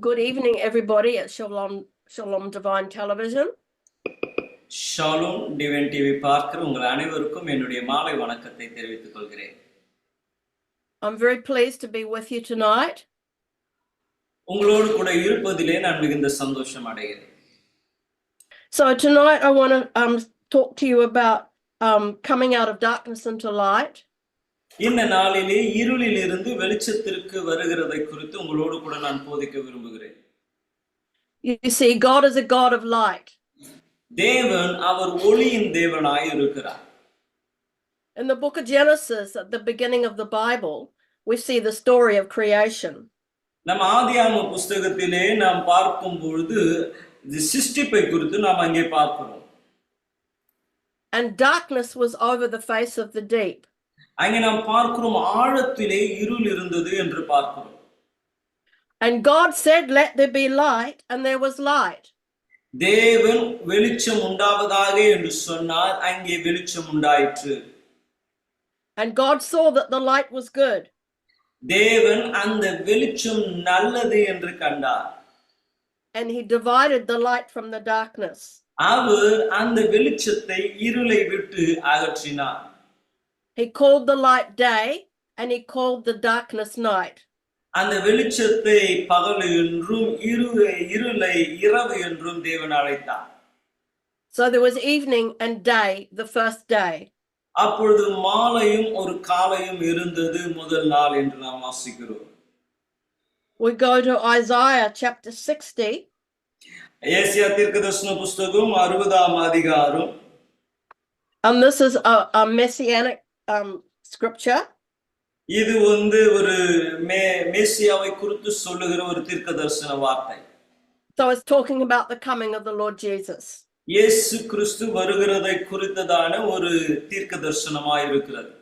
Good evening, everybody at Shalom Divine Television. Shalom divine TV பார்க்கிற உங்கள் அனைவருக்கும் என்னுடைய மாலை வணக்கத்தை தெரிவித்துக் கொள்கிறேன். I'm very pleased to be with you tonight. உங்களோடு கூட இருப்பதிலே நான் மிகுந்த சந்தோஷம் அடைகிறேன். So tonight I want to talk to you about coming out of darkness into light. இந்த நாளிலே இருளில் இருந்து வெளிச்சத்திற்கு வருகிறதை குறித்து உங்களோடு கூட நான் போதிக்க விரும்புகிறேன். You see, God is a God of light. தேவன் அவர் ஒளியின் தேவனாய் இருக்கிறார். In the book of Genesis, at the beginning of the Bible, we see the story of creation. நம் ஆதியாகம புத்தகத்திலே நாம் பார்க்கும் பொழுது சிருஷ்டிப்பை குறித்து நாம் அங்கே பார்க்கிறோம். And darkness was over the face of the deep. அங்கே நாம் பார்க்கிறோம் ஆழத்திலே இருள் இருந்தது என்று பார்க்கிறோம். And God said, "Let there be light," and there was light. தேவன் வெளிச்சம் உண்டாவதாக என்று சொன்னார், அங்கே வெளிச்சம் உண்டாயிற்று. And God saw that the light was good. தேவன் அந்த வெளிச்சம் நல்லது என்று கண்டார். And he divided the light from the darkness. அவர் அந்த வெளிச்சத்தை இருளை விட்டு அகற்றினார். He called the light day and he called the darkness night. அந்த வெளிச்சத்தை பகல் என்றும் இருளை இரவு என்றும் தேவன் அழைத்தார். So there was evening and day the first day. அப்பொழுது மாலையும் ஒரு காலையும் இருந்தது முதல் நாள் என்று நாம் வாசிக்கிறோம். We go to Isaiah chapter 60. ஏசாயா தீர்க்கதரிசன புத்தகம் 60ஆம் அதிகாரம். And this is a messianic scripture. இது ஒரு மேசியாவை குறித்து சொல்லுகிற ஒரு தீர்க்கதரிசன வார்த்தை. So it's talking about the coming of the Lord Jesus. இயேசு கிறிஸ்து வருகிறதை குறித்ததான ஒரு தீர்க்கதரிசனமாய் இருக்கிறது.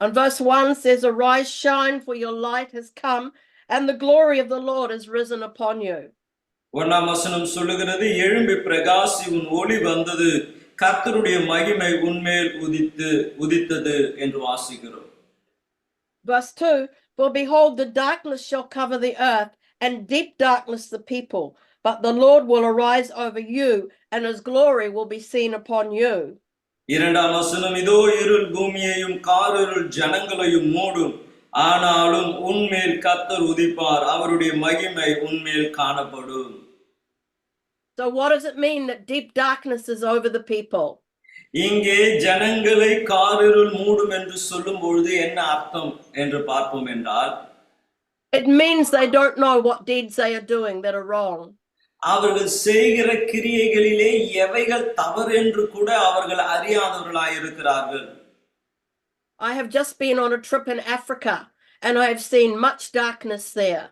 And verse 1 says, "Arise, shine, for your light has come, and the glory of the Lord is risen upon you." ஒன்றாம் வசனம் சொல்லுகிறது, எழும்பி பிரகாசி, உன் ஒளி வந்தது, கர்த்தருடைய மகிமை உன்மேல் உதித்தது என்று வாசிக்கிறோம். Verse 2, "For behold, the darkness shall cover the earth, and deep darkness the people. But the Lord will arise over you, and his glory will be seen upon you." இரண்டாம் வசனம், இதோ இருள் பூமியையும் காரிருள் ஜனங்களையும் மூடும், ஆனாலும் உன்மேல் கர்த்தர் உதிப்பார், அவருடைய மகிமை உன்மேல் காணப்படும். So what does it mean that deep darkness is over the people? இங்கே ஜனங்களை காரிருள் மூடும் என்று சொல்லும் பொழுது என்ன அர்த்தம் என்று பார்ப்போம் என்றால், it means they don't know what deeds they are doing that are wrong. அவர்கள் செய்கிற கிரியைகளிலே எவைகள் தவறு என்று கூட அவர்கள் அறியாதவர்களாய் இருக்கிறார்கள். I have just been on a trip in Africa and I have seen much darkness there.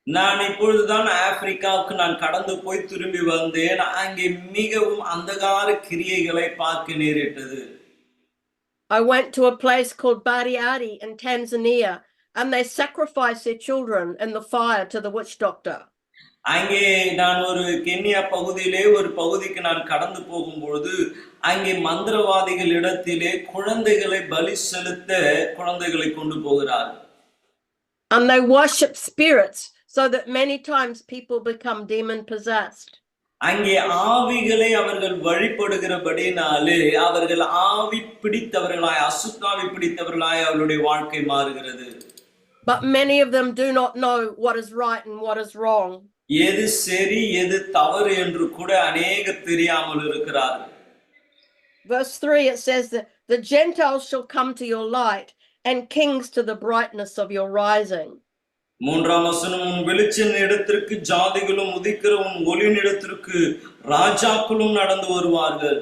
நான் இப்பொழுதுதான் ஆப்பிரிக்காவுக்கு நான் கடந்து போய் திரும்பி வந்தேன். அங்கே மிகவும் அந்தகார கிரியைகளை பார்க்க நேரிட்டது. I went to a place called Bariadi in Tanzania and they sacrifice their children in the fire to the witch doctor. அங்கே நான் ஒரு கென்யா பகுதியிலே ஒரு பகுதிக்கு நான் கடந்து போகும்பொழுது அங்கே மந்திரவாதிகள் இடத்திலே குழந்தைகளை பலி செலுத்த குழந்தைகளை கொண்டு போகிறார்கள். And they worship spirits so that many times people become demon possessed. அங்கே ஆவிகளை அவர்கள் வழிபடுகிறபடினாலே அவர்கள் ஆவி பிடித்தவர்களாய், அசுத்தாவி பிடித்தவர்களாய் அவர்களுடைய வாழ்க்கை மாறுகிறது. But many of them do not know what is right and what is wrong. எது சரி எது தவறு என்று கூட அநேகர் தெரியாமல் இருக்கிறார்கள். Verse 3, it says that the Gentiles shall come to your light and kings to the brightness of your rising. மூன்றாம் வசனம், உன் வெளிச்சம் இடத்திற்கு ஜாதிகளும் உதிக்கிற உன் ஒளியின் இடத்திற்கு ராஜாக்களும் நடந்து வருவார்கள்.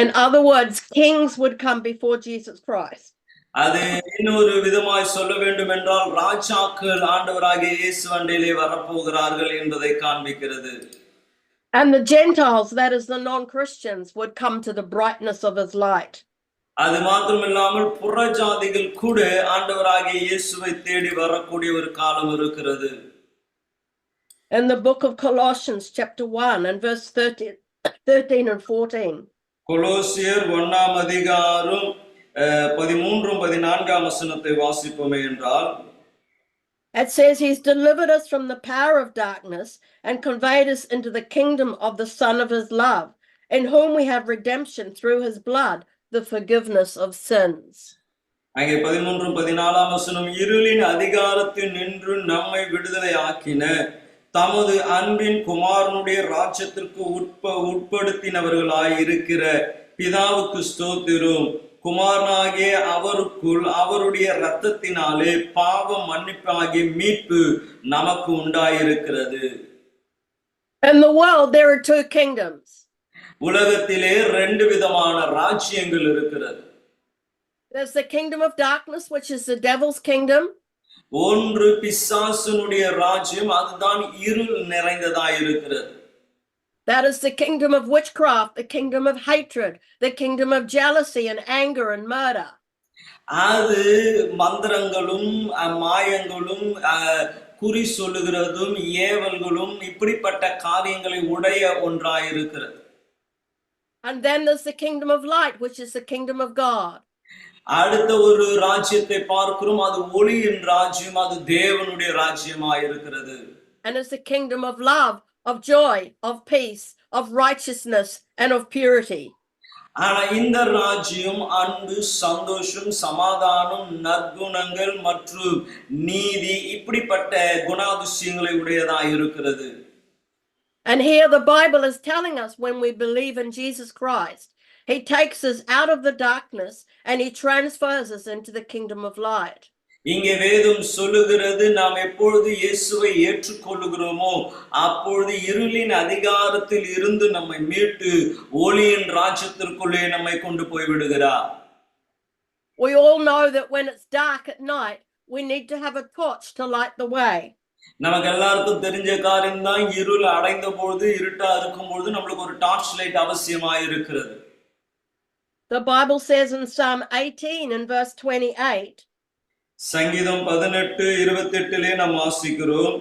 In other words, kings would come before Jesus Christ. அது இன்னொரு விதமாய் சொல்ல வேண்டும் என்றால் ராஜாக்கள் ஆண்டவராகிய இயேசு அண்டையிலே வரப்போகிறார்கள் என்பதை காண்பிக்கிறது. And the Gentiles, that is the non-Christians, would come to the brightness of his light. அது மாத்திரமில்லாமல் புற ஜாதிகள் கூட ஆண்டவராகிய இயேசுவை தேடி வரக்கூடிய ஒரு காலம் இருக்கிறது. In the book of Colossians chapter 1 and verse 13 and 14. கொலோசியர் 1ஆம் அதிகாரம் 13 14 வசனத்தை வாசிப்போமே என்றால், It says he's delivered us from the power of darkness and conveyed us into the kingdom of the Son of his love, in whom we have redemption through his blood, the forgiveness of sins. அங்கே 13-14 வசனம், இருளின் அதிகாரத்தில் நின்று நம்மை விடுதலை ஆக்கின தமது அன்பின் குமாரனுடைய ராஜ்யத்திற்கு உட்படுத்தினவர்களாய் இருக்கிற பிதாவுக்கு ஸ்தோத்திரம். குமாரனாகிய அவருக்குள் அவருடைய இரத்தத்தினாலே பாவ மன்னிப்பாகிய மீட்பு நமக்கு உண்டாயிருக்கிறது. In the world there are two kingdoms. உலகத்திலே ரெண்டு விதமான ராஜ்யங்கள் இருக்கிறது. There's the kingdom of darkness, which is the devil's kingdom. ஒன்று பிசாசுனுடைய ராஜ்யம், அதுதான் இருள் நிறைந்ததாய் இருக்கிறது. That is the kingdom of witchcraft, the kingdom of hatred, the kingdom of jealousy and anger and murder. அது மந்திரங்களும் மாயங்களும் குறி சொல்லுகிறதும் ஏவல்களும் இப்படிப்பட்ட காரியங்களை உடைய ஒன்றாயிருக்கிறது. And then there's the kingdom of light, which is the kingdom of God. அடுத்த ஒரு ராஜ்யத்தை பார்க்கிறோம், அது ஒளியின் ராஜ்யம், அது தேவனுடைய ராஜ்யமாயிருக்கிறது. And it's the kingdom of love, of joy, of peace, of righteousness and of purity. ஆனா இந்த ராஜ்யம் அன்பு, சந்தோஷம், சமாதானம், நற்குணங்கள் மற்றும் நீதி இப்படிப்பட்ட குணாதிசயங்களை உடையதாய் இருக்கிறது. And here the Bible is telling us, when we believe in Jesus Christ, he takes us out of the darkness and he transfers us into the kingdom of light. இங்கே வேதம் சொல்லுகிறது, நாம் எப்பொழுது இயேசுவை ஏற்றுக்கொள்ளுகிறோமோ அப்பொழுது இருளின் அதிகாரத்தில் இருந்து நம்மை மீட்டு ஒளியின் ராஜ்யத்திற்குள்ளே நம்மை கொண்டு போய் விடுகிறார். We all know that when it's dark at night, we need to have a torch to light the way. நமக்கு எல்லாருக்கும் தெரிஞ்ச காரியம் தான், இருள் அடைந்த பொழுது, இருட்டா இருக்கும் பொழுது நம்மளுக்கு ஒரு டார்ச் லைட் அவசியமாய் இருக்கிறது. The Bible says in Psalm 18 and verse 28, சங்கீதம் 18:28 நாம் வாசிக்கிறோம்,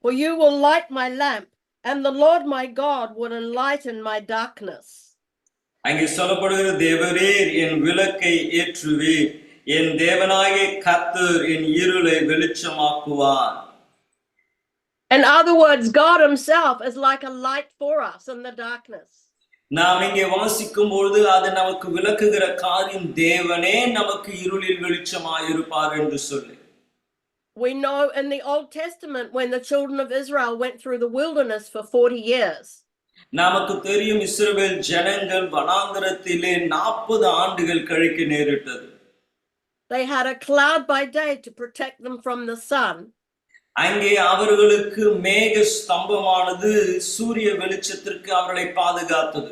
for you will light my lamp, and the Lord my God will enlighten my darkness. அங்கே சொல்லப்படுகிற, தேவரீர் என் விளக்கை ஏற்றுவீர், என் தேவனாகிய கர்த்தர் என் இருளை வெளிச்சமாக்குவார். In other words, God himself is like a light for us in the darkness. நாம் இங்கே வாசிக்கும் பொழுது அது நமக்கு விளக்குகிற காரியம், தேவனே நமக்கு இருளில் வெளிச்சமாயிருப்பார் என்று சொல்லி. We know in the Old Testament, when the children of Israel went through the wilderness for 40 years. நமக்கு தெரியும், இஸ்ரவேல் ஜனங்கள் வனாந்தரத்திலே 40 ஆண்டுகள் கழிக்க நேரிட்டது. They had a cloud by day to protect them from the sun. அங்கே அவர்களுக்கு மேக ஸ்தம்பமானது சூரிய வெளிச்சத்திற்கு அவர்களை பாதுகாத்தது.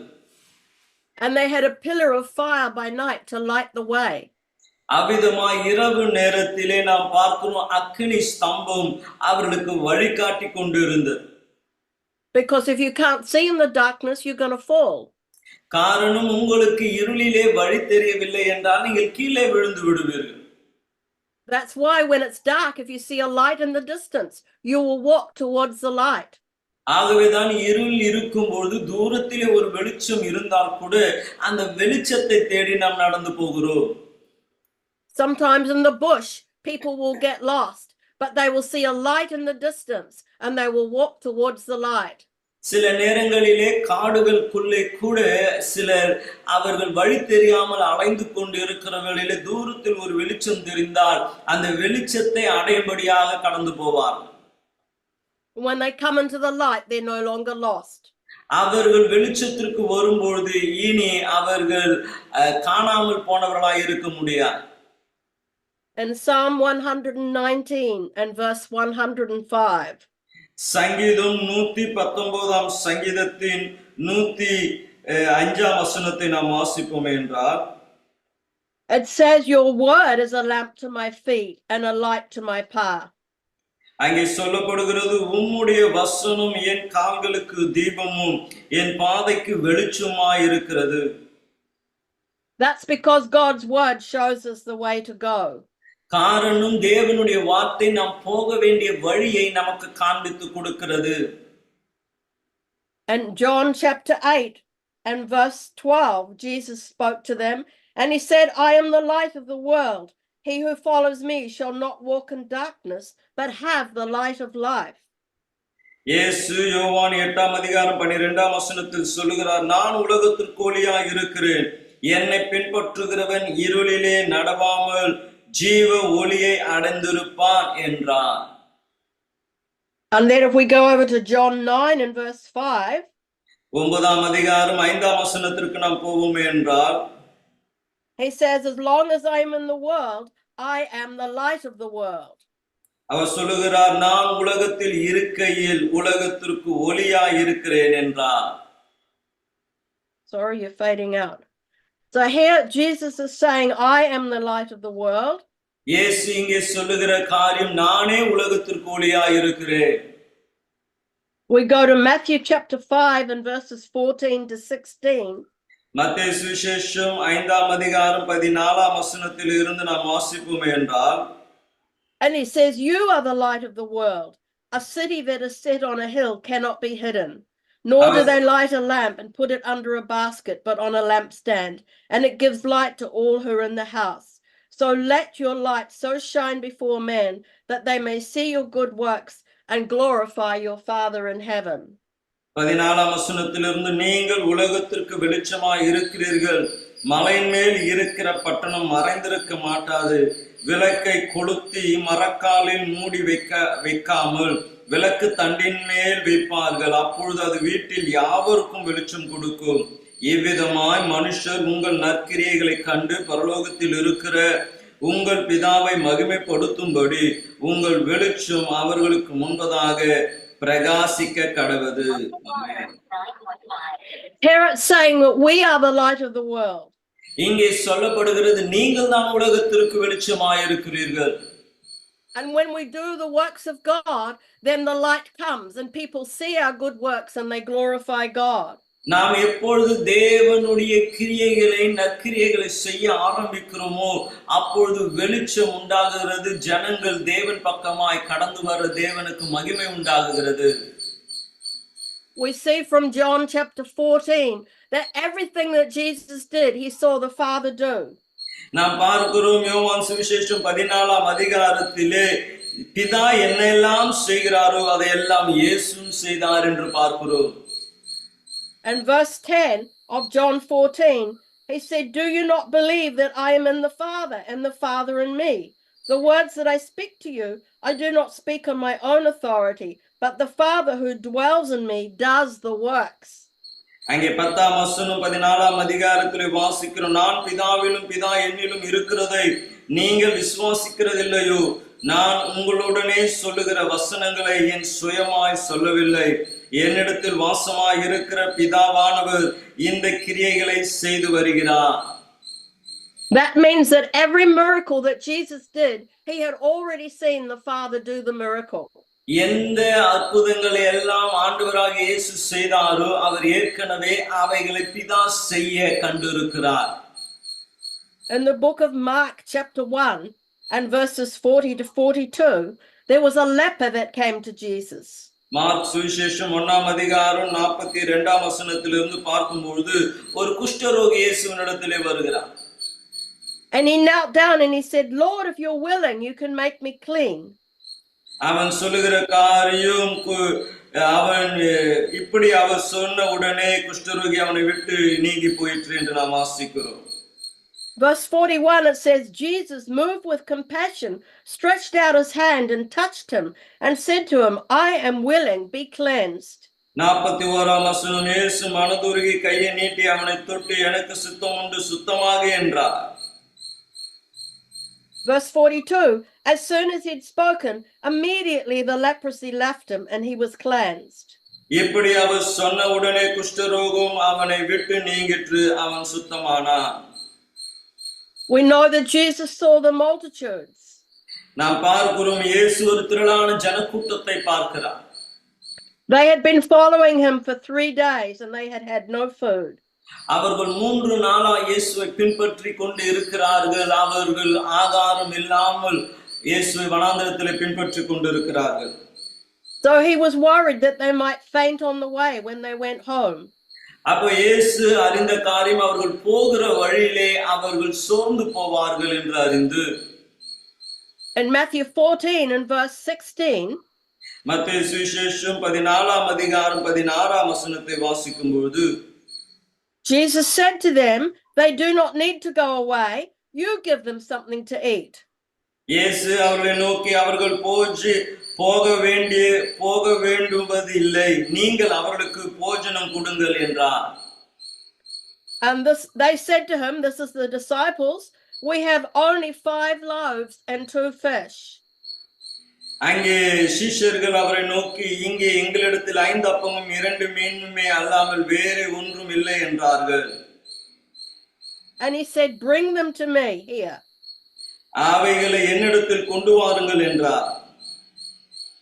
And they had a pillar of fire by night to light the way. அவ்விதமாய் இரவு நேரத்திலே நாம் பார்க்கிறோம், அக்கினி ஸ்தம்பம் அவர்களுக்கு வழிகாட்டி கொண்டிருந்தது. Because if you can't see in the darkness, you're going to fall. காரணம், உங்களுக்கு இருளிலே வழி தெரியவில்லை என்றால் நீங்கள் கீழே விழுந்து விடுவீர்கள். That's why when it's dark, if you see a light in the distance, you will walk towards the light. ஆகவேதான் இருள் இருக்கும்போது தூரத்திலே ஒரு வெளிச்சம் இருந்தால் கூட அந்த வெளிச்சத்தை தேடி நாம் நடந்து போகிறோம். Sometimes in the bush, people will get lost, but they will see a light in the distance and they will walk towards the light. சில நேரங்களிலே காடுகளுக்குள்ளே கூட சிலர் அவர்கள் வழி தெரியாமல் அலைந்து கொண்டு இருக்கிறவர்களிலே தூரத்தில் ஒரு வெளிச்சம் தெரிந்தால் அந்த வெளிச்சத்தை அடையும்படியாக கடந்து போவார்கள். When they come into the light, they're no longer lost. அவர்கள் வெளிச்சத்திற்கு வரும்பொழுது இனி அவர்கள் காணாமல் போனவர்களாய் இருக்க முடியாது. In Psalm 119 and verse 105. சங்கீதம் 119 சங்கீதத்தின் 105 வசனத்தை நாம் வாசிப்போம் என்றால், it says, your word is a lamp to my feet and a light to my path. அங்கே சொல்லப்படுகிறது, உம்முடைய வசனம் என் கால்களுக்கு தீபமும் என் பாதைக்கு வெளிச்சமாய் இருக்கிறது. That's because God's word shows us the way to go. காரணம், தேவனுடைய வார்த்தை நாம் போக வேண்டிய வழியை நமக்கு காண்பித்து கொடுக்கிறது. And John chapter 8 and verse 12, Jesus spoke to them and he said, I am the light of the world. He who follows me shall not walk in darkness, but have the light of life. இயேசு யோவான் 8:12 சொல்லுகிறார், நான் உலகத்திற்கு ஒளியாய் இருக்கிறேன். என்னை பின்பற்றுகிறவன் இருளிலே நடவாமல் ஜீவ ஒளியை அடைந்திருப்பான் என்றார். And then if we go over to John 9 and verse 5, 9:5 நாம் போவோம் என்றால், he says, as long as I am in the world, I am the light of the world. அவர் சொல்லுகிறார், நான் உலகத்தில் இருக்கையில் உலகத்திற்கு ஒளியாய் இருக்கிறேன் என்றார். Sorry, you're fading out. So here Jesus is saying, I am the light of the world. இயேசு இங்கே சொல்லுகிற காரியம், நானே உலகத்திற்கு ஒளியாய் இருக்கிறேன். We go to Matthew chapter 5 and verses 14 to 16. மத்தேயு சுவிசேஷம் 5:14 இருந்து நாம் வாசிப்போம் என்றால், and he says, you are the light of the world. A city that is set on a hill cannot be hidden. Nor do they light a lamp and put it under a basket, but on a lampstand, and it gives light to all who are in the house. So let your light so shine before men that they may see your good works and glorify your Father in heaven. 14 நீங்கள் உலகத்திற்கு வெளிச்சமாய் இருக்கிறீர்கள். மலையின் மேல் இருக்கிற பட்டணம் மறைந்திருக்க மாட்டாது. விளக்கை கொளுத்தி மரக்காலில் மூடி வைக்காமல் விளக்கு தண்டின் மேல் வைப்பார்கள். அப்பொழுது அது வீட்டில் யாவருக்கும் வெளிச்சம் கொடுக்கும். இவ்விதமாய் மனுஷர் உங்கள் நற்கிரியைகளை கண்டு பரலோகத்தில் இருக்கிற உங்கள் பிதாவை மகிமைப்படுத்தும்படி உங்கள் வெளிச்சம் அவர்களுக்கு முன்பதாக பிரகாசிக்க கடவது. Here it's saying that we are the light of the world. இங்கே சொல்லப்படுகிறது, நீங்கள் தான் உலகத்திற்கு வெளிச்சமாய் இருக்கிறீர்கள். And when we do the works of God, then the light comes and people see our good works and they glorify God. நாம் எப்பொழுது தேவனுடைய கிரியைகளை நற்கிரியைகளை செய்ய ஆரம்பிக்கிறோமோ அப்பொழுது வெளிச்சம் உண்டாகுகிறது. ஜனங்கள் தேவன் பக்கமாய் கடந்து வர தேவனுக்கு மகிமை உண்டாகுகிறது. We see from John chapter 14 that everything that Jesus did, he saw the Father do. நாம் பார்க்கிறோம் யோவான் சுவிசேஷம் 14 பிதா என்னெல்லாம் செய்கிறாரோ அதையெல்லாம் இயேசுவும் செய்தார் என்று பார்க்கிறோம். And verse 10 of John 14, he said, do you not believe that I am in the Father and the Father in me? The words that I speak to you, I do not speak on my own authority, but the Father who dwells in me does the works. அங்கே 14 வாசிக்கிறோம், நான் பிதாவிலும் பிதா என்னிலும் இருக்கிறதை நீங்கள் விசுவாசிக்கிறதில்லையோ? நான் உங்களுடனே சொல்லுகிற வசனங்களை என் சுயமாய் சொல்லவில்லை. என்னிடத்தில் வாசமாய் இருக்கிற பிதாவானவர் இந்த கிரியைகளை செய்து வருகிறார். That means that every miracle that Jesus did, he had already seen the Father do the miracle. எந்த அற்புதங்களை எல்லாம் ஆண்டவராக இயேசு செய்தாரோ அவர் ஏற்கனவே அவைகளை பிதா செய்ய கண்டிருக்கிறார். In the book of Mark chapter 1 and verses 40 to 42, there was a leper that came to Jesus. Mark சுவிசேஷம் 1:42 பார்க்கும்போது ஒரு குஷ்டரோகி இயேசுவினிடத்திலே வருகிறார். And he knelt down and he said, Lord, if you're willing, you can make me clean. அவன் சொல்லுகிற காரியம் அவன் இப்படி அவர் சொன்ன உடனே குஷ்டரோகி அவனை விட்டு நீங்கி போயிற்று என்று நாம் வாசிக்கிறோம். Verse 41, it says, Jesus, moved with compassion, stretched out his hand and touched him and said to him, I am willing, be cleansed. 41 இயேசு மனதுருகி கையை நீட்டி அவனை தொட்டு எனக்கு சுத்தம் உண்டு சுத்தமாக என்றார். Verse 42, as soon as he'd spoken, immediately the leprosy left him and he was cleansed. இப்படி அவர் சொன்ன உடனே குஷ்டரோகம் அவனை விட்டு நீங்கிற்று, அவன் சுத்தமானான். We know that Jesus saw the multitudes. நாம் பார்க்கிறோம் இயேசு ஒரு திரளான ஜனக்கூட்டத்தை பார்க்கிறார். They had been following him for 3 days and they had had no food. அவர்கள் 3 நாளா இயேசுவை பின்பற்றி கொண்டு இருக்கிறார்கள். அவர்கள் ஆகாரம் இல்லாமல் இயேசுவை வனாந்தரத்திலே பின்பற்றி கொண்டு இருக்கிறார்கள். So he was worried that they might faint on the way when they went home. அப்போ இயேசு அறிந்த காரியம் அவர்கள் போகிற வழியிலே அவர்கள் சோர்ந்து போவார்கள் என்று அறிந்து In Matthew 14 and verse 16, மத்தேயு சுவிசேஷம் 14ஆம் அதிகாரம் 16ஆம் வசனத்தை வாசிக்கும் பொழுது Jesus said to them, they do not need to go away. You give them something to eat. இயேசு அவர்களை நோக்கி அவர்கள் போக வேண்டுவது இல்லை, நீங்கள் அவர்களுக்கு போஜனம் கொடுங்கள் என்றார். And they said to him, this is the disciples, we have only 5 loaves and 2 fish. அங்கே சீஷர்கள் அவரை நோக்கி, இங்கே எங்களிடத்தில் 5 அப்பமும் 2 மீனுமே அல்லாமல் வேறு ஒன்றும் இல்லை என்றார்கள். And he said, bring them to me here. அவைகளை என்னிடத்தில் கொண்டு வாருங்கள் என்றார்.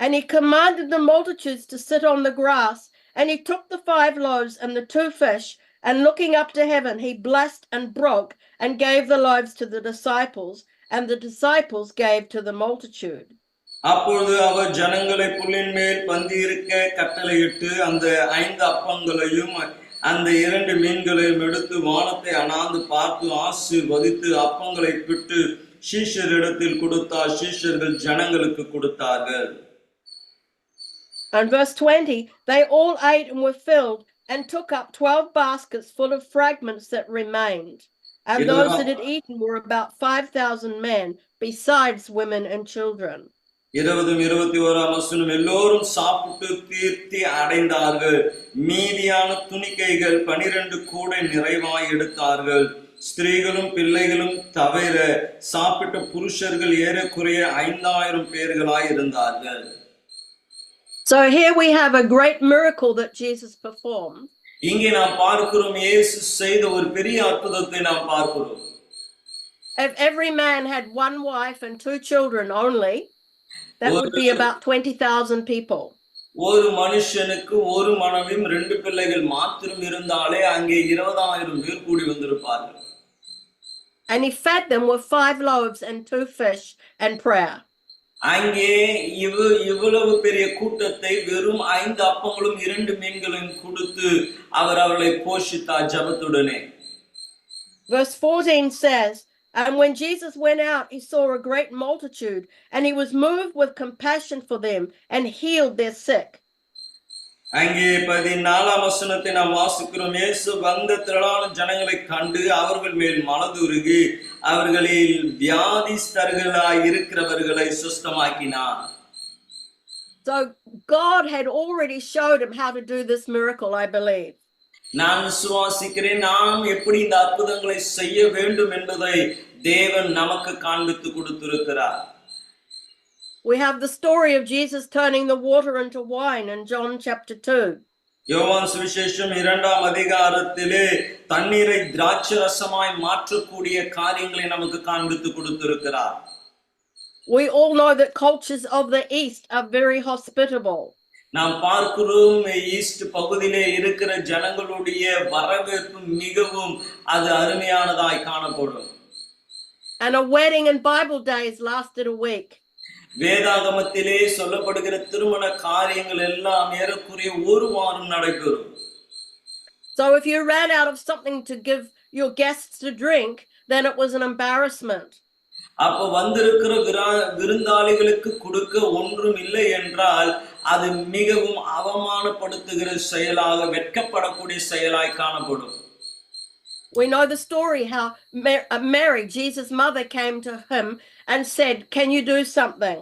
And he commanded the multitudes to sit on the grass, and he took the 5 loaves and the 2 fish, and looking up to heaven, he blessed and broke and gave the loaves to the disciples, and the disciples gave to the multitude. அப்பொழுது அவர் ஜனங்களை புல்லின் மேல் பந்தியிருக்க கட்டளையிட்டு அந்த 5 அப்பங்களையும் அந்த 2 மீன்களையும் எடுத்து வானத்தை அண்ணாந்து பார்த்து ஆசீர்வதித்து அப்பங்களை பிட்டு சீஷரிடத்தில் கொடுத்தார். சீஷர்கள் ஜனங்களுக்கு கொடுத்தார்கள். And verse 20, they all ate and were filled and took up 12 baskets full of fragments that remained. And those that had eaten were about 5,000 men, besides women and children. 20-21 வசனம், எல்லோரும் சாப்பிட்டு தீர்த்தி அடைந்தார்கள். மீதியான துணிக்கைகள் 12 கூடை நிறைவாய் எடுத்தார்கள். ஸ்திரீகளும் பிள்ளைகளும் தவிர சாப்பிட்ட புருஷர்கள் ஏறக்குறைய 5,000 பேர்களாய் இருந்தார்கள். So here we have a great miracle that Jesus performed. இங்கே நாம் பார்க்கிறோம், இயேசு செய்த ஒரு பெரிய அற்புதத்தை நாம் பார்க்கிறோம். If every man had 1 wife and 2 children only, that would be about 20,000 people. ஒரு மனுஷனுக்கு ஒரு மனைவியும் 2 பிள்ளைகள் மாத்திரம் இருந்தாலே அங்கே 20,000 பேர் கூடி வந்திருப்பார்கள். And he fed them with 5 loaves and 2 fish and prayer. அங்கே இவ்வளவு பெரிய கூட்டத்தை வெறும் 5 அப்பங்களும் 2 மீன்களையும் கொடுத்து அவர் அவர்களை போஷித்தார் ஜெபத்துடனே. Verse 14 says, and when Jesus went out, he saw a great multitude, and he was moved with compassion for them and healed their sick. அங்கே 14ஆம் வசனத்தை நாம் வாசிக்கிறோம். இயேசு வந்த திரளான ஜனங்களை கண்டு அவர்கள் மேல் மனதுருகி அவர்களில் வியாதிஸ்தர்களாய் இருக்கிறவர்களை சுஸ்தமாக்கினார். So God had already showed him how to do this miracle, I believe. நான் விசுவாசிக்கிறேன், நாம் எப்படி இந்த அற்புதங்களை செய்ய வேண்டும் என்பதை தேவன் நமக்கு காண்பித்து கொடுத்திருக்கிறார். We have the story of Jesus turning the water into wine in John chapter 2. யோவான் சுவிசேஷம் 2ஆம் அதிகாரத்திலே தண்ணீரை திராட்சரசமாய் மாற்றக்கூடிய காரியங்களை நமக்கு காண்பித்து கொடுத்திருக்கிறார். We all know that cultures of the East are very hospitable. நாம் பார்க்கிறோம், ஈஸ்ட் பகுதியிலே இருக்கிற ஜனங்களுடைய வரவேற்பு மிகவும் அது அருமையானதாய் காணப்படும். And a wedding in Bible days lasted a week. வேதாகமத்திலே சொல்லப்படுகிற திருமண காரியங்கள் எல்லாம் ஏறக்குறைய 1 வாரம் நடைபெறும். So if you ran out of something to give your guests to drink, then it was an embarrassment. அப்ப வந்திருக்கிற விருந்தாளிகளுக்கு கொடுக்க ஒன்றும் இல்லை என்றால் அது மிகவும் அவமானப்படுத்துகிற செயலாக, வெட்கப்படக்கூடிய செயலாய் காணப்படும். We know the story how Mary, Jesus' mother, came to him and said, can you do something?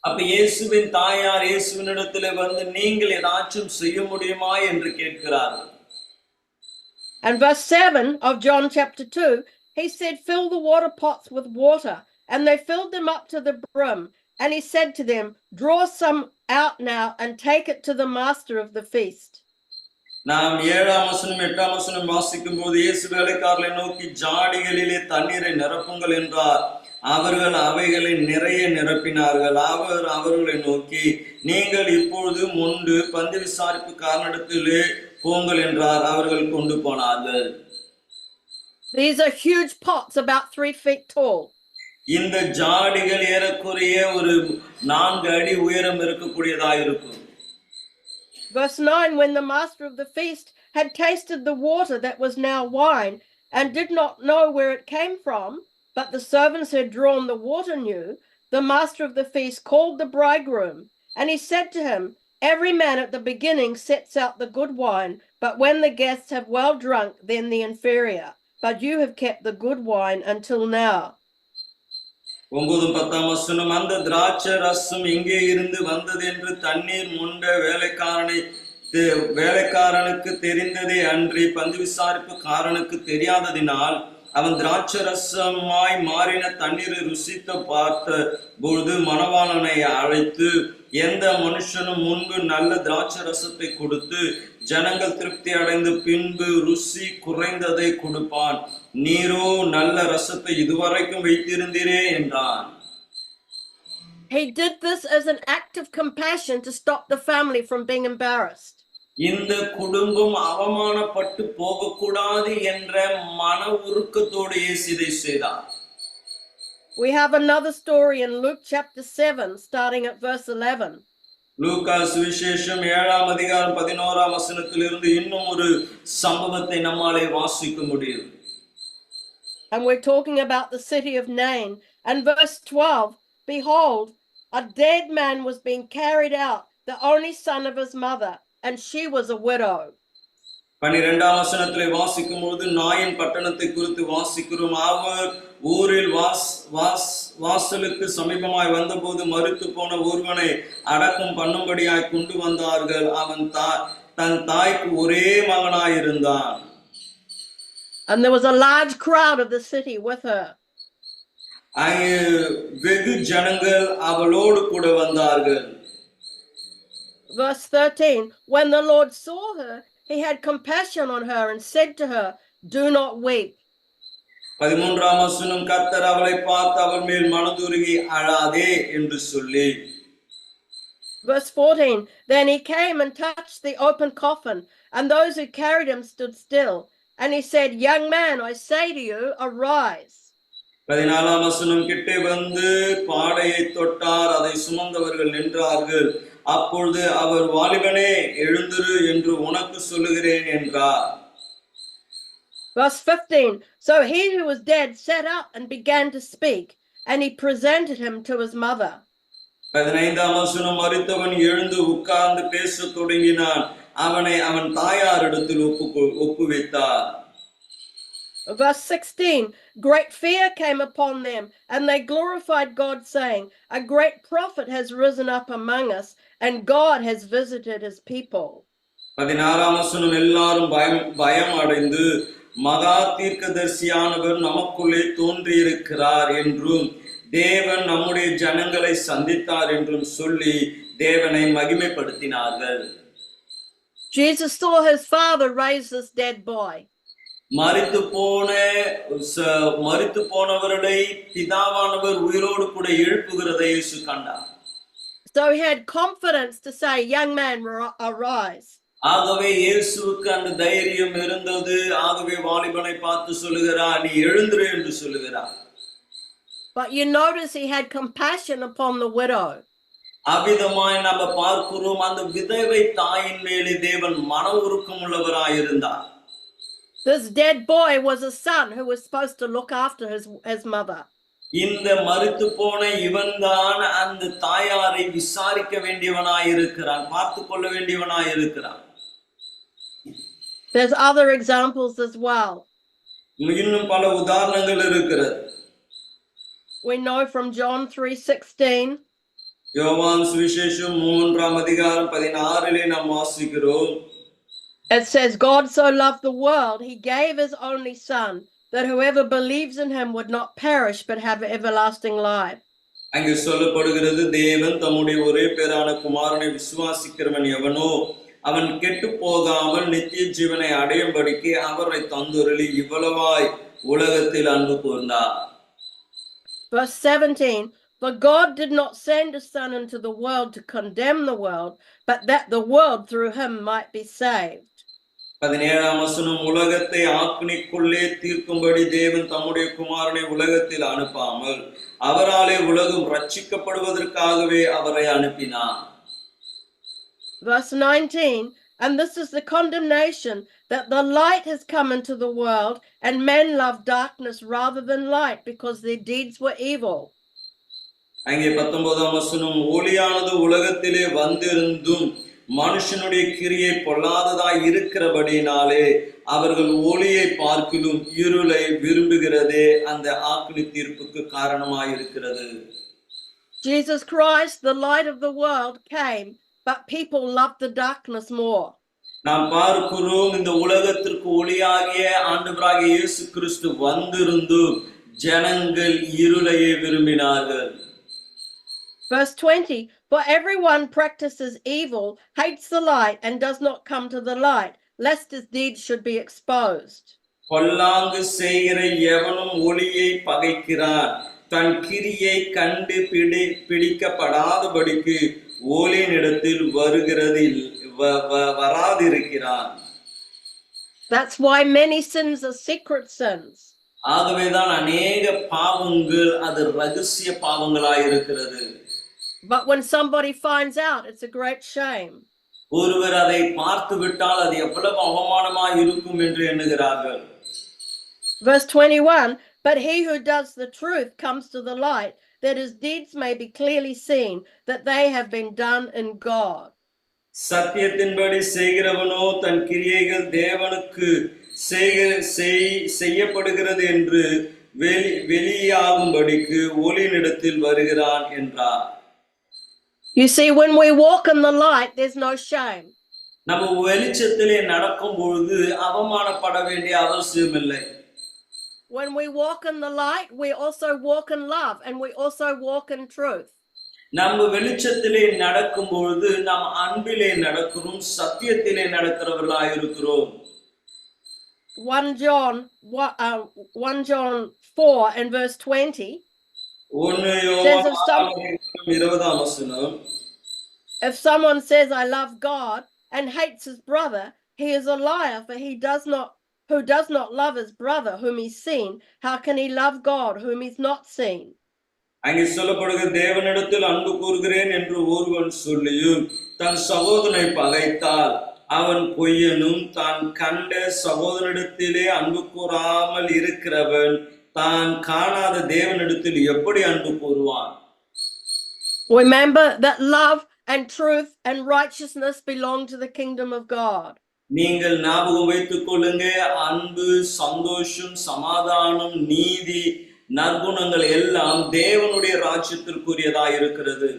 அப்ப இயேசுவின் தாயார் இயேசுவினிடத்திலே வந்து நீங்கள் ஏதாச்சும் செய்ய முடியுமா என்று கேட்கிறார்கள். And verse 7 of John chapter 2, he said, fill the water pots with water. And they filled them up to the brim. And he said to them, draw some out now and take it to the master of the feast. நாம் 7ஆம் வசனம் 8ஆம் வசனம் வாசிக்கும் போது இயேசு வேலைக்காரர்களை நோக்கி ஜாடிகளிலே தண்ணீரை நிரப்புங்கள் என்றார். அவர்கள் அவைகளை நிறைய நிரப்பினார்கள். அவர் அவர்களை நோக்கி நீங்கள் இப்பொழுது முண்டு பந்தி விசாரிப்பு காரணத்திலே போங்கள் என்றார். அவர்கள் கொண்டு போனார்கள். These are huge pots about 3 feet tall. இந்த ஜாடிகள் ஏறக்குறைய ஒரு 4 அடி உயரம் இருக்கக்கூடியதாக இருக்கும். Verse 9, when the master of the feast had tasted the water that was now wine and did not know where it came from, but the servants who had drawn the water knew, the master of the feast called the bridegroom, and he said to him, Every man at the beginning sets out the good wine, but when the guests have well drunk, then the inferior. But you have kept the good wine until now. 9 10 வசனம். அந்த திராட்சை ரசம் எங்கே இருந்து வந்தது என்று தண்ணீர் முண்ட வேலைக்காரனுக்கு தெரிந்ததே அன்றி பந்து விசாரிப்புக்காரனுக்கு தெரியாததினால் அவன் திராட்சை ரசமாய் மாறின தண்ணீரை ருசித்து பார்த்த பொழுது மணவாளனை அழைத்து எந்த மனுஷனும் முன்பு நல்ல திராட்சை ரசத்தை கொடுத்து ஜனங்கள் திருப்தி அடைந்து பின்பு ருசி குறைந்ததை கொடுப்பான், நீரோ நல்ல ரசத்தை இதுவரைக்கும் வைத்திருந்தீரே என்றான். He did this as an act of compassion to stop the family from being embarrassed. இந்த குடும்பம் அவமானப்பட்டு போகக்கூடாது என்ற மன உருக்கத்தோடு இயேசு இதை செய்தார். We have another story in Luke chapter 7, starting at verse 11. லூக்கா சுவிசேஷம் 7ஆம் அதிகாரம் 11ஆம் வசனத்திலிருந்து இன்னும் ஒரு சம்பவத்தை நம்மாலே வாசிக்க முடியும். And we're talking about the city of Nain. And verse 12, behold, a dead man was being carried out, the only son of his mother, and she was a widow. 12ஆம் வசனத்திலே வாசிக்கும்போது நாயின் பட்டணத்தை குறித்து வாசிக்கிறோம். அவர் ஊரில் வாசலுக்கு சமீபமாய் வந்தபோது மரித்து போன ஒருவனை அடக்கம் பண்ணும்படியாய் கொண்டு வந்தார்கள். அவன் தன் தாய்க்கு ஒரே மகனாயிருந்தான். And there was a large crowd of the city with her. வெகு ஜனங்கள் அவளோடு கூட வந்தார்கள். Verse 13, when the Lord saw her, he had compassion on her and said to her, do not weep. 13ஆம் வசனம், கர்த்தர் அவளை பார்த்து அவள் மேல் மனதுருகி அழாதே என்று சொல்லி. Verse 14, then he came and touched the open coffin, and those who carried him stood still. And he said, young man, I say to you, arise. 14ஆம் வசனம், கிட்டே வந்து பாடையை தொட்டார், அதை சுமந்தவர்கள் நின்றார்கள். அப்பொழுது அவர், வாலிபனே எழுந்திரு என்று உனக்கு சொல்லுகிறேன் என்றார். Verse 15, so he who was dead sat up and began to speak, and he presented him to his mother. 15ஆம் வசனம், மரித்தவன் எழுந்து உட்கார்ந்து பேசத் தொடங்கினான், அவனை அவன் தாயாரிடத்தில் ஒப்புவித்தார். Verse 16, great fear came upon them, and they glorified God, saying, a great prophet has risen up among us, and God has visited his people. 16ஆம் வசனம், எல்லாரும் பயம் அடைந்து மகா தீர்க்கதரிசியானவர் நமக்குள்ளே தோன்றியிருக்கிறார் என்றும் தேவன் நம்முடைய ஜனங்களை சந்தித்தார் என்றும் சொல்லி தேவனை மகிமைப்படுத்தினார்கள். Jesus saw his father raise this dead boy. மரித்து போனவர்களை பிதாவானவர் உயிரோடு கூட எழுப்புகிறதை இயேசு கண்டார். So he had confidence to say, young man, arise. ஆகவே இயேசுவுக்கு அந்த தைரியம் இருந்தது. ஆகவே வாலிபனை பார்த்து சொல்லுகிறார், நீ எழுந்திரு என்று சொல்லுகிறார். But you notice he had compassion upon the widow. அவ்விதமாய் நம்ம பார்க்கிறோம், அந்த விதவை தாயின் மேலே தேவன் மன உருக்கம் உள்ளவராய் இருந்தார். This dead boy was a son who was supposed to look after his mother. இந்த மரித்து போன இவன்தான் அந்த தாயாரை விசாரிக்க வேண்டியவனாய் இருக்கிறான், பார்த்து கொள்ள வேண்டியவனாய் இருக்கிறான். There's other examples as well. இன்னும் பல உதாரணங்கள் இருக்கிறது. We know from John 3:16. யோவான் சுவிசேஷம் 3ஆம் அதிகாரம் 16 நாம் வாசிக்கிறோம். It says, God so loved the world, he gave his only son, that whoever believes in him would not perish but have everlasting life. அங்கே சொல்லப்படுகிறது, தேவன் தம்முடைய ஒரே பேரான குமாரனை விசுவாசிக்கிறவன் எவனோ அவன் கெட்டு போகாமல் நித்திய ஜீவனை அடையும்படிக்கு அவரை தந்தருளி இவ்வளவாய் உலகத்தில் அன்பு கூர்ந்தார். Verse 17, for God did not send his son into the world to condemn the world, but that the world through him might be saved. 17ஆம் வசனம், உலகத்தை ஆக்கினைக்குள்ளே தீர்க்கும்படி தேவன் தம்முடைய குமாரனை உலகத்தில் அனுப்பாமல் அவராலே உலகம் ரட்சிக்கப்படுவதற்காகவே அவரை அனுப்பினார். Verse 19, and this is the condemnation, that the light has come into the world, and men love darkness rather than light, because their deeds were evil. அங்கே 19ஆம் வசனம், ஒளியானது உலகத்திலே வந்திருந்தும் மனுஷனுடைய கிரியை பொல்லாததாய் இருக்கிறபடினாலே அவர்கள் ஒளியை பார்க்கிலும் இருளை விரும்புகிறதே அந்த ஆக்கினி தீர்ப்புக்கு காரணமாயிருக்கிறது. Jesus Christ, the light of the world, came, but people loved the darkness more. நாம் பார்க்கிறோம், இந்த உலகத்திற்கு ஒளியாகிய ஆண்டவராகிய இயேசு கிறிஸ்து வந்திருந்தும் ஜனங்கள் இருளையே விரும்பினார்கள். Verse 20, for everyone practices evil, hates the light, and does not come to the light, lest his deeds should be exposed. பொல்லாங்கு செய்கிற எவனும் ஒளியை பகைக்கிறான், தன் கிரியை கண்டு பிடிக்கப்படாதபடிக்கு ஒளியினிடத்தில் வராதிருக்கிறான். That's why many sins are secret sins. ஆகவேதான் அநேக பாவங்கள் அது ரகசிய பாவங்களாய் இருக்கிறது. But when somebody finds out, it's a great shame. ஒருவர் அதை பார்த்து விட்டால் அது எவ்வளவு அவமானமாய் இருக்கும் என்று எண்ணுகிறார்கள். Verse 21, but he who does the truth comes to the light, that his deeds may be clearly seen, that they have been done in God. சத்தியத்தின்படி செய்கிறவனோ தன் கிரியைகள் தேவனுக்கு செய்யப்படுகிறது என்று வெளியாகும்படிக்கு ஒளியினிடத்தில் வருகிறான் என்றார். You see, when we walk in the light, there's no shame. நம்ம வெளிச்சத்திலே நடக்கும் பொழுது அவமானப்பட வேண்டிய அவசியம் இல்லை. When we walk in the light, we also walk in love, and we also walk in truth. நம்ம வெளிச்சத்திலே நடக்கும் பொழுது நாம் அன்பிலே நடக்கிறோம், சத்தியத்திலே நடக்கிறவர்களாய் இருக்கிறோம். 1 John 4 and verse 20 says if someone says I love God and hates his brother, he is a liar, for who does not love his brother whom he's seen, how can he love God whom he's not seen? அங்கே சொல்லப்படுகிற, தேவனிடத்தில் அன்பு கூறுகிறேன் என்று ஒருவன் சொல்லியும் தன் சகோதரனை பகைத்தால் அவன் பொய்யனும், தான் கண்ட சகோதரனிடத்திலே அன்பு கூறாமல் இருக்கிறவன் தான் காணாத தேவனிடத்தில் எப்படி அன்பு கூறுவான்? Remember that love and truth and righteousness belong to the kingdom of God. நீங்கள் ஞாபகம் வைத்துக் கொள்ளுங்க, அன்பு, சந்தோஷம், சமாதானம், நீதி, நற்குணங்கள் எல்லாம் தேவனுடைய ராஜ்யத்திற்குரியதாய் இருக்கிறது.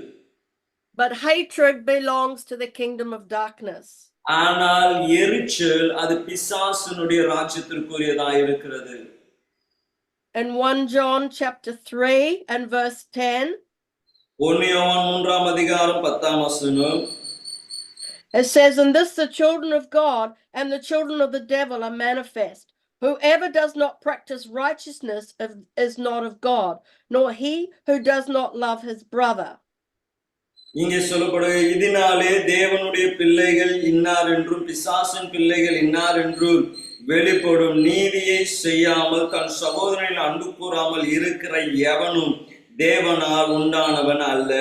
But hatred belongs to the kingdom of darkness. ஆனால் எரிச்சல் அது பிசாசினுடைய ராஜ்யத்திற்குரியதாய் இருக்கிறது. In 1 John chapter 3 and verse 10, 1 யோவான் 3ஆம் அதிகாரம் 10ஆம் வசனம், it says, "In this the children of God and the children of the devil are manifest. Whoever does not practice righteousness is not of God, nor he who does not love his brother." இங்கே சொல்லப்படுகிற, இதனாலே தேவனுடைய பிள்ளைகள் இன்னார் என்றும் பிசாசின் பிள்ளைகள் இன்னார் என்றும் வெளிப்படும். நீதியை செய்யாமல் தன் சகோதரனில் அன்பு கூறாமல் இருக்கிற எவனும் தேவனால் உண்டானவன் அல்ல.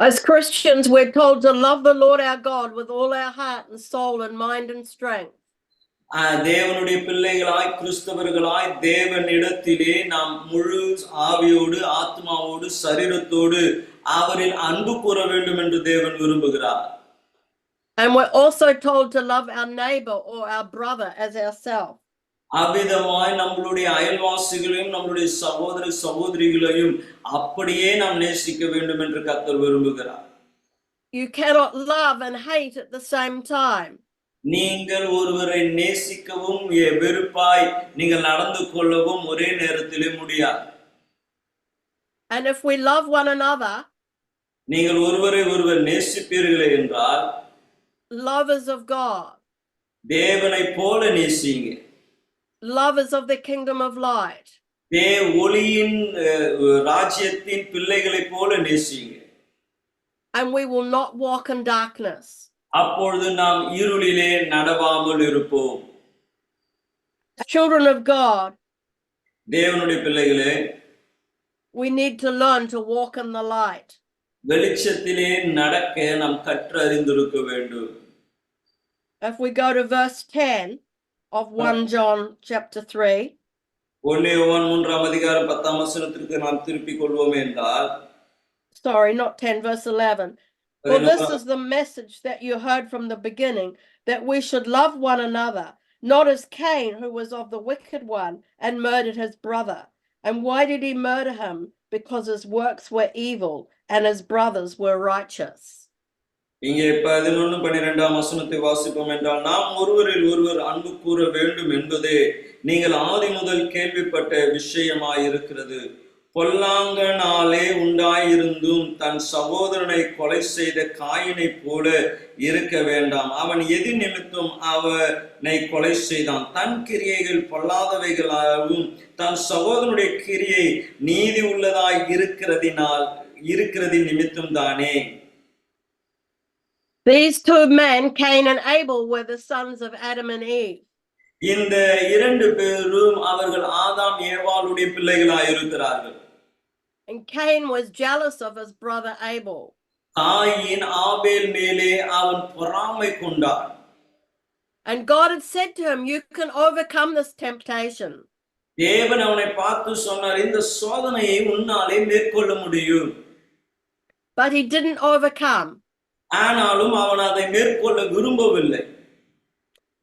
As Christians, we're told to love the Lord our God with all our heart and soul and mind and strength. தேவனுடைய பிள்ளைகளாய், கிறிஸ்தவர்களாய் தேவனிடத்திலே நாம் முழு ஆவியோடு, ஆத்மாவோடு, சரீரத்தோடு அவரில் அன்பு கூற வேண்டும் என்று தேவன் விரும்புகிறார். And we're also told to love our neighbor or our brother as ourselves. அவ்விதமாய் நம்மளுடைய அயல்வாசிகளையும் நம்மளுடைய சகோதர சகோதரிகளையும் அப்படியே நாம் நேசிக்க வேண்டும் என்று கர்த்தர் விரும்புகிறார். You cannot love and hate at the same time. நீங்கள் ஒருவரை நேசிக்கவும் வெறுப்பாய் நீங்கள் நடந்து கொள்ளவும் ஒரே நேரத்திலே முடியாது. And if we love one another, நீங்கள் ஒருவரை ஒருவர் நேசிப்பீர்களே என்றால், love is of God. தேவனை போல நேசிங்க. Love is of the kingdom of light. ஒளியின் ராஜ்யத்தின் பிள்ளைகளை போல நேசிங்க. And we will not walk in darkness. அப்பொழுது நாம் இருளிலே நடவாமல் இருப்போம். Children of God, தேவனுடைய பிள்ளைகளே, we need to learn to walk in the light. வெளிச்சத்திலே நடக்க நாம் கற்றறிந்திருக்க வேண்டும். If we go to verse 10 of 1 John chapter 3, 1 யோவான் 3ஆம் அதிகாரம் 10ஆம் வசனத்திற்கு நாம் திருப்பிக் கொள்வோம் என்றால் Sorry, not 10, verse 11. For this 11 is the message that you heard from the beginning, that we should love one another, not as Cain, who was of the wicked one and murdered his brother. And why did he murder him? Because his works were evil and his brothers were righteous. இங்கே 11 12ஆம் வசனத்தை வாசிப்போம் என்றால், நாம் ஒருவரில் ஒருவர் அன்பு கூற வேண்டும் என்பதே நீங்கள் ஆதி முதல் கேள்விப்பட்ட விஷயமாயிருக்கிறது. பொல்லாங்கனாலே உண்டாயிருந்தும் தன் சகோதரனை கொலை செய்த காயினைப் போல இருக்க வேண்டாம். அவன் எது நிமித்தம் அவனை கொலை செய்தான்? தன் கிரியைகள் பொல்லாதவைகளாகவும் தன் சகோதரனுடைய கிரியை நீதி உள்ளதாய் இருக்கிறதின் நிமித்தம் தானே. These two men, Cain and Abel, were the sons of Adam and Eve. இந்த இரண்டு பேரும் அவர்கள் ஆதாம் ஏவாளுடைய பிள்ளைகளாய் இருக்கிறார்கள். And Cain was jealous of his brother Abel. Cain Abel மேலே அவன் பொறாமை கொண்டான். And God had said to him, you can overcome this temptation. தேவன் அவனை பார்த்து சொன்னார், இந்த சோதனையை உன்னாலே மேற்கொள்ள முடியும். But he didn't overcome. ஆனாலும் அவன் அதை மேற்கொள்ள விரும்பவில்லை.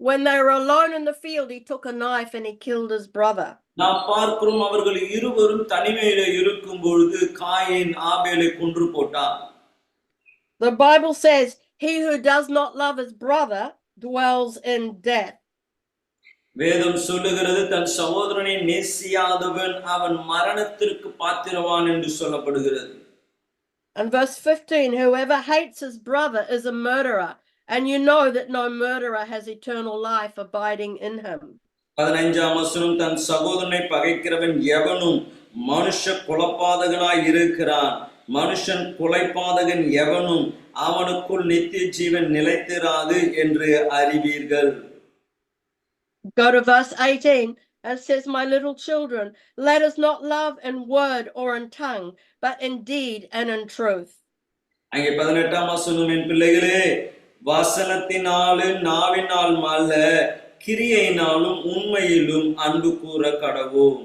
When they were alone in the field, he took a knife and he killed his brother. நாம் பார்க்கிறோம், அவர்கள் இருவரும் தனிமையில இருக்கும் பொழுது காயின் ஆபேலை கொன்று போட்டான். The Bible says, he who does not love his brother dwells in death. வேதம் சொல்லுகிறது, தன் சகோதரனை நேசியாதவன் அவன் மரணத்திற்கு பாத்திரவான் என்று சொல்லப்படுகிறது. And verse 15, whoever hates his brother is a murderer, and you know that no murderer has eternal life abiding in him. 15ஆம் வசனம், தன் சகோதரனை பகைக்கிறவன் எவனும் மனுஷ கொலைபாதகனாய் இருக்கிறான். மனுஷன் கொலைபாதகன் எவனும் அவனுக்குள் நித்திய ஜீவன் நிலைத்திராது என்று அறிவீர்கள். Go to verse 18. And says, my little children, let us not love in word or in tongue, but in deed and in truth. அங்கே 18ஆம் வசனம், என் பிள்ளைகளே, வசனத்தினாலும் நாவினால் அல்ல, கிரியையினாலும் உண்மையிலும் அன்பு கூற கடவோம்.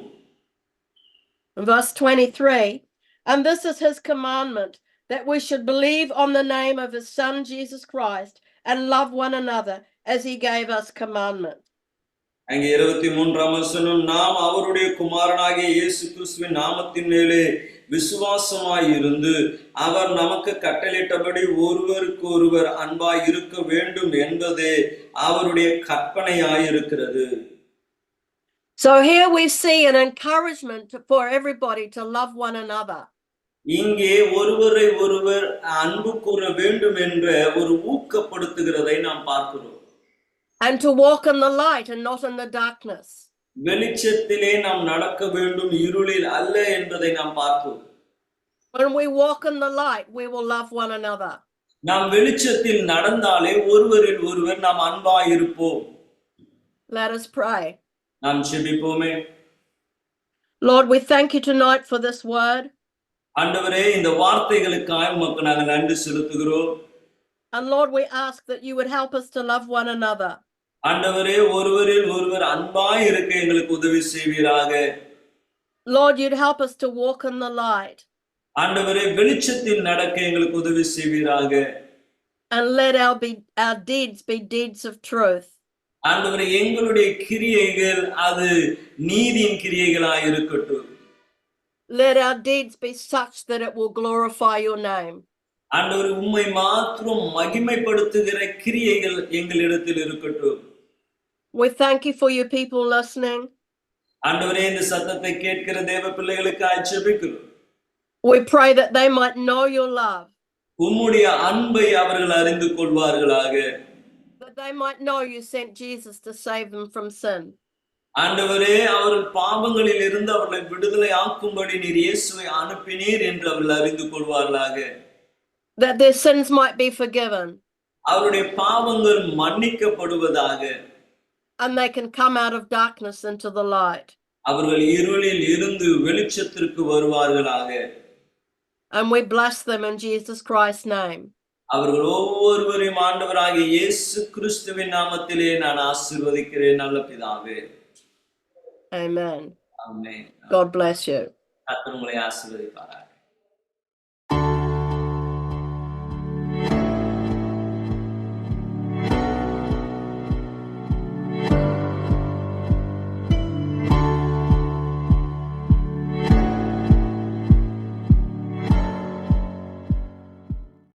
Verse 23, and this is his commandment, that we should believe on the name of his son Jesus Christ and love one another as he gave us commandment. அங்கே 23ஆம் வசனம், நாம் அவருடைய குமாரனாகிய இயேசு கிறிஸ்துவின் நாமத்தின் மேலே விசுவாசமாய் இருந்து அவர் நமக்கு கட்டளையிட்டபடி ஒருவருக்கு ஒருவர் அன்பாய் இருக்க வேண்டும் என்பதே அவருடைய கற்பனையாய் இருக்கிறது. So here we see an encouragement for everybody to love one another. இங்கே ஒருவரை ஒருவர் அன்பு கூற வேண்டும் என்ற ஒரு ஊக்கப்படுத்துகிறதை நாம் பார்க்கிறோம். And to walk in the light and not in the darkness. வெளிச்சத்திலே நாம் நடக்க வேண்டும், இருளில் அல்ல என்பதை நாம் பார்ப்போம். When we walk in the light, we will love one another. நாம் வெளிச்சத்தில் நடந்தாலே ஒருவரில் ஒருவர் நாம் அன்பாய் இருப்போம். Let us pray. நாம் ஜெபிப்போமே. Lord, we thank you tonight for this word. ஆண்டவரே, இந்த வார்த்தைகளுக்காக உமக்கு நாங்கள் நன்றி செலுத்துகிறோம். And Lord, we ask that you would help us to love one another. ஆண்டவரே, ஒருவரில் ஒருவர் அன்பாய் இருக்க எங்களுக்கு உதவி செய்வீராக. Lord, you'd help us to walk in the light. ஆண்டவரே, வெளிச்சத்தில் நடக்க எங்களுக்கு உதவி செய்வீராக. And let our deeds be deeds of truth. ஆண்டவரே, எங்களுடைய கிரியைகள் அது நீதியின் கிரியைகளாய் இருக்கட்டும். Let our deeds be such that it will glorify your name. ஆண்டவரே, உம்மை மாத்திரம் மகிமைப்படுத்துகிற கிரியைகள் எங்களிடத்தில் இருக்கட்டும். We thank you for your people listening. ஆண்டவரே, இந்த சத்தத்தை கேட்கிற தேவ பிள்ளைகளுக்காக ஜெபிக்கிறோம். We pray that they might know your love. உம்முடைய அன்பை அவர்கள் அறிந்து கொள்வார்களாக. That they might know you sent Jesus to save them from sin. ஆண்டவரே, அவர்கள் பாவங்களில் இருந்து அவர்களை விடுதலை ஆக்கும்படி நீர் இயேசுவை அனுப்பினீர் என்று அவர்கள் அறிந்து கொள்வார்களாக. That their sins might be forgiven. அவருடைய பாவங்கள் மன்னிக்கப்படுவதாக. And they can come out of darkness into the light. அவர்கள் இருளில் இருந்து வெளிச்சத்திற்கு வருவார்களாக. And we bless them in Jesus Christ's name. அவர்கள் ஒவ்வொருவரையும் ஆண்டவராகிய இயேசு கிறிஸ்துவின் நாமத்திலே நான் ஆசீர்வதிக்கிறேன் நல்ல பிதாவே. Amen. Amen. God bless you. கர்த்தர் உங்களை ஆசீர்வதிப்பாராக.